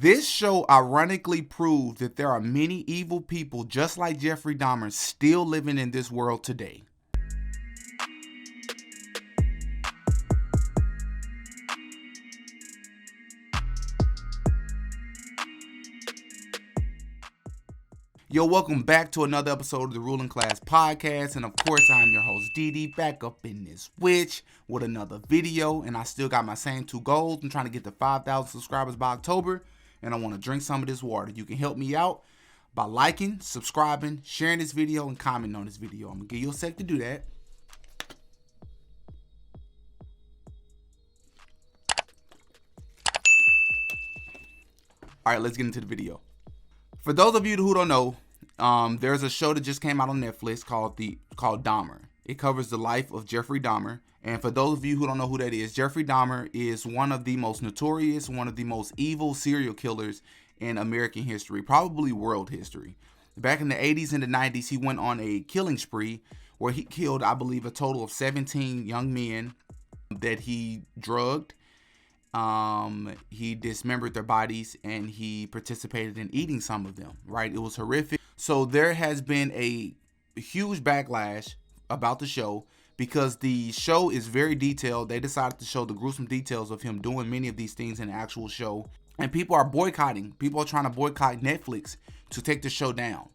This show ironically proved that there are many evil people just like Jeffrey Dahmer still living in this world today. Yo, welcome back to another episode of the Ruling Class Podcast. And of course, I'm your host, DD, back up in this witch with another video. And I still got my same two goals. I'm trying to get to 5,000 subscribers by October. And I want to drink some of this water. You can help me out by liking, subscribing, sharing this video, and commenting on this video. I'm going to give you a sec to do that. All right, let's get into the video. For those of you who don't know, there's a show that just came out on Netflix called Dahmer. It covers the life of Jeffrey Dahmer. And for those of you who don't know who that is, Jeffrey Dahmer is one of the most notorious, one of the most evil serial killers in American history, probably world history. Back in the 80s and the 90s, he went on a killing spree where he killed, I believe, a total of 17 young men that he drugged. He dismembered their bodies and he participated in eating some of them, right? It was horrific. So there has been a huge backlash about the show because the show is very detailed. They decided to show the gruesome details of him doing many of these things in the actual show. And people are boycotting. People are trying to boycott Netflix to take the show down.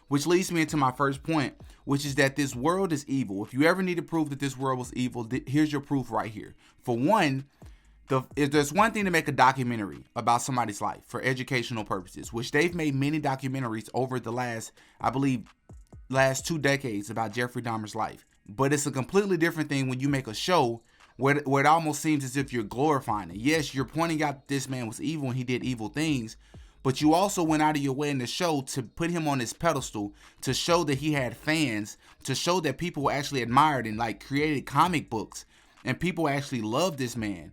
Which leads me into my first point, which is that this world is evil. If you ever need to prove that this world was evil, here's your proof right here. For one, if there's one thing to make a documentary about somebody's life for educational purposes, which they've made many documentaries over the last 2 decades about Jeffrey Dahmer's life. But it's a completely different thing when you make a show where it almost seems as if you're glorifying it. Yes, you're pointing out that this man was evil and he did evil things, but you also went out of your way in the show to put him on this pedestal, to show that he had fans, to show that people actually admired and created comic books and people actually loved this man.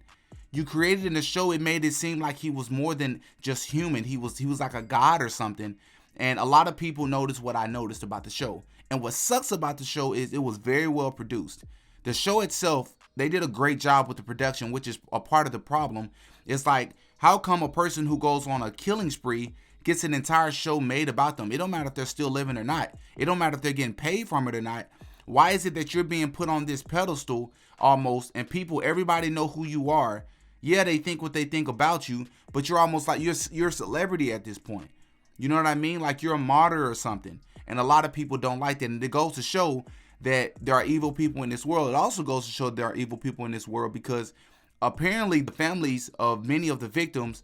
You created in the show, it made it seem like he was more than just human. He was like a god or something. And a lot of people noticed what I noticed about the show. And what sucks about the show is it was very well produced. The show itself, they did a great job with the production, which is a part of the problem. It's like, how come a person who goes on a killing spree gets an entire show made about them? It don't matter if they're still living or not. It don't matter if they're getting paid from it or not. Why is it that you're being put on this pedestal almost, and everybody know who you are? Yeah, they think what they think about you, but you're almost like you're a celebrity at this point. You know what I mean? Like you're a martyr or something. And a lot of people don't like that. And it goes to show that there are evil people in this world. It also goes to show there are evil people in this world because apparently the families of many of the victims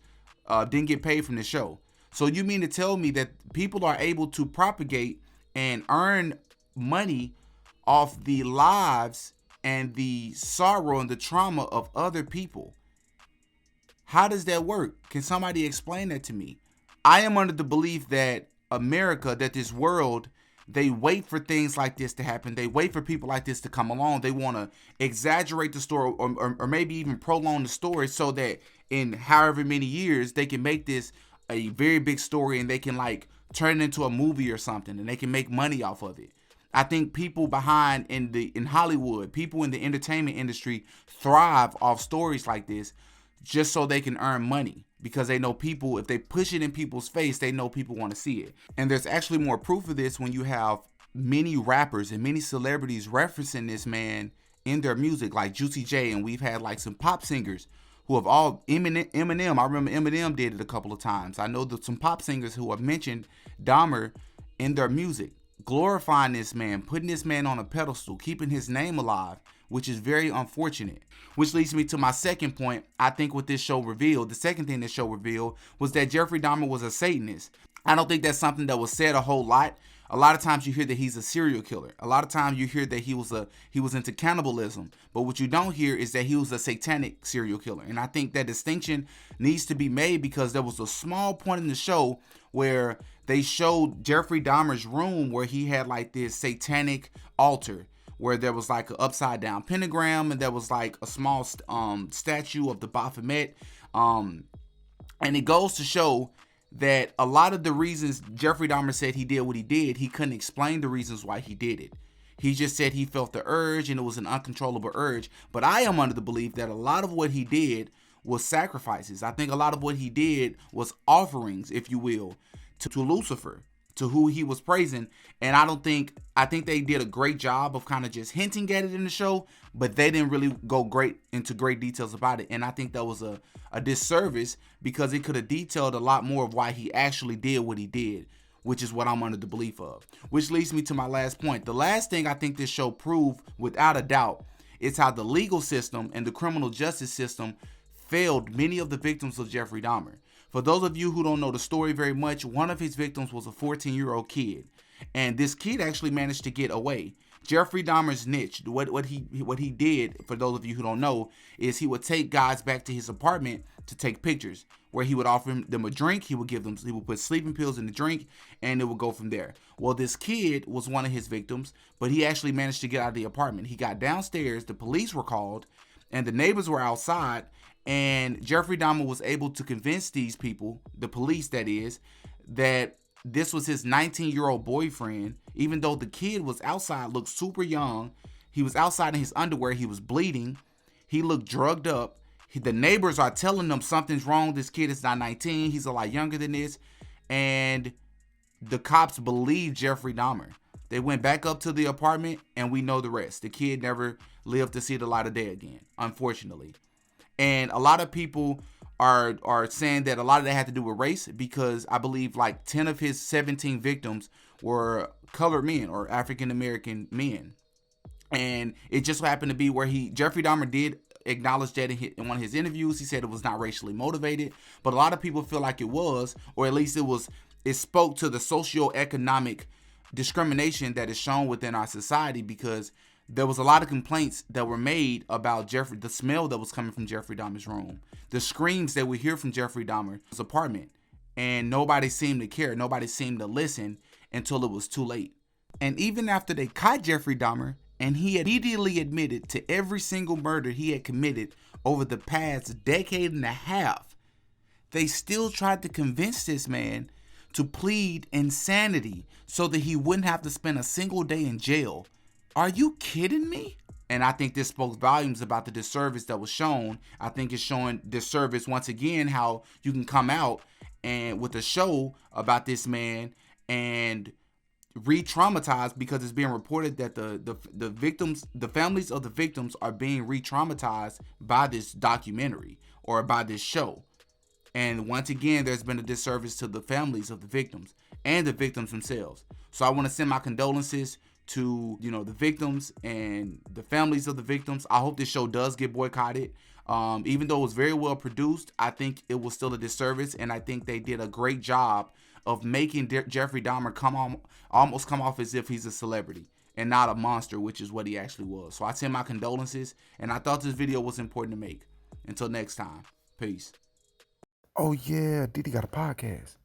didn't get paid from the show. So you mean to tell me that people are able to propagate and earn money off the lives and the sorrow and the trauma of other people? How does that work? Can somebody explain that to me? I am under the belief that America, that this world, they wait for things like this to happen. They wait for people like this to come along. They want to exaggerate the story or maybe even prolong the story so that in however many years they can make this a very big story and they can turn it into a movie or something and they can make money off of it. I think people in Hollywood, people in the entertainment industry thrive off stories like this just so they can earn money because they know people, if they push it in people's face, they know people want to see it. And there's actually more proof of this when you have many rappers and many celebrities referencing this man in their music, like Juicy J, and we've had some pop singers who have all, Eminem, I remember Eminem did it a couple of times. I know that some pop singers who have mentioned Dahmer in their music, glorifying this man, putting this man on a pedestal, keeping his name alive, which is very unfortunate. Which leads me to my second point. I think what this show revealed, the second thing this show revealed, was that Jeffrey Dahmer was a Satanist. I don't think that's something that was said a whole lot. A lot of times you hear that he's a serial killer. A lot of times you hear that he was into cannibalism. But what you don't hear is that he was a satanic serial killer. And I think that distinction needs to be made because there was a small point in the show where they showed Jeffrey Dahmer's room where he had this satanic altar, where there was an upside down pentagram and there was a small statue of the Baphomet. And it goes to show that a lot of the reasons Jeffrey Dahmer said he did what he did, he couldn't explain the reasons why he did it. He just said he felt the urge and it was an uncontrollable urge. But I am under the belief that a lot of what he did was sacrifices. I think a lot of what he did was offerings, if you will, to Lucifer, to who he was praising. And I think they did a great job of kind of just hinting at it in the show, but they didn't really go into great details about it. And I think that was a disservice, because it could have detailed a lot more of why he actually did what he did, which is what I'm under the belief of. Which leads me to my last point. The last thing I think this show proved without a doubt is how the legal system and the criminal justice system failed many of the victims of Jeffrey Dahmer. For those of you who don't know the story very much, one of his victims was a 14-year-old kid. And this kid actually managed to get away. Jeffrey Dahmer's niche, what he did, for those of you who don't know, is he would take guys back to his apartment to take pictures, where he would offer them a drink, he would put sleeping pills in the drink, and it would go from there. Well, this kid was one of his victims, but he actually managed to get out of the apartment. He got downstairs, the police were called, and the neighbors were outside, and Jeffrey Dahmer was able to convince these people, the police that is, that this was his 19-year-old boyfriend. Even though the kid was outside, looked super young, he was outside in his underwear, he was bleeding, he looked drugged up. The neighbors are telling them something's wrong, this kid is not 19, he's a lot younger than this, and the cops believed Jeffrey Dahmer. They went back up to the apartment, and we know the rest. The kid never lived to see the light of day again, unfortunately. And a lot of people are saying that a lot of that had to do with race, because I believe like 10 of his 17 victims were colored men or African American men. And it just happened to be where Jeffrey Dahmer did acknowledge that in one of his interviews. He said it was not racially motivated, but a lot of people feel like it was, or at least it spoke to the socioeconomic discrimination that is shown within our society, because there was a lot of complaints that were made about the smell that was coming from Jeffrey Dahmer's room, the screams that we hear from Jeffrey Dahmer's apartment, and nobody seemed to care. Nobody seemed to listen until it was too late. And even after they caught Jeffrey Dahmer, and he immediately admitted to every single murder he had committed over the past decade and a half, they still tried to convince this man to plead insanity so that he wouldn't have to spend a single day in jail. Are you kidding me? And I think this spoke volumes about the disservice that was shown. I think it's showing disservice once again, how you can come out and with a show about this man and re-traumatized, because it's being reported that the victims, the families of the victims, are being re-traumatized by this documentary or by this show. And once again, there's been a disservice to the families of the victims and the victims themselves. So I want to send my condolences to, the victims and the families of the victims. I hope this show does get boycotted. Even though it was very well produced, I think it was still a disservice, and I think they did a great job of making Jeffrey Dahmer almost come off as if he's a celebrity and not a monster, which is what he actually was. So I send my condolences, and I thought this video was important to make. Until next time, peace. Oh yeah, Diddy got a podcast.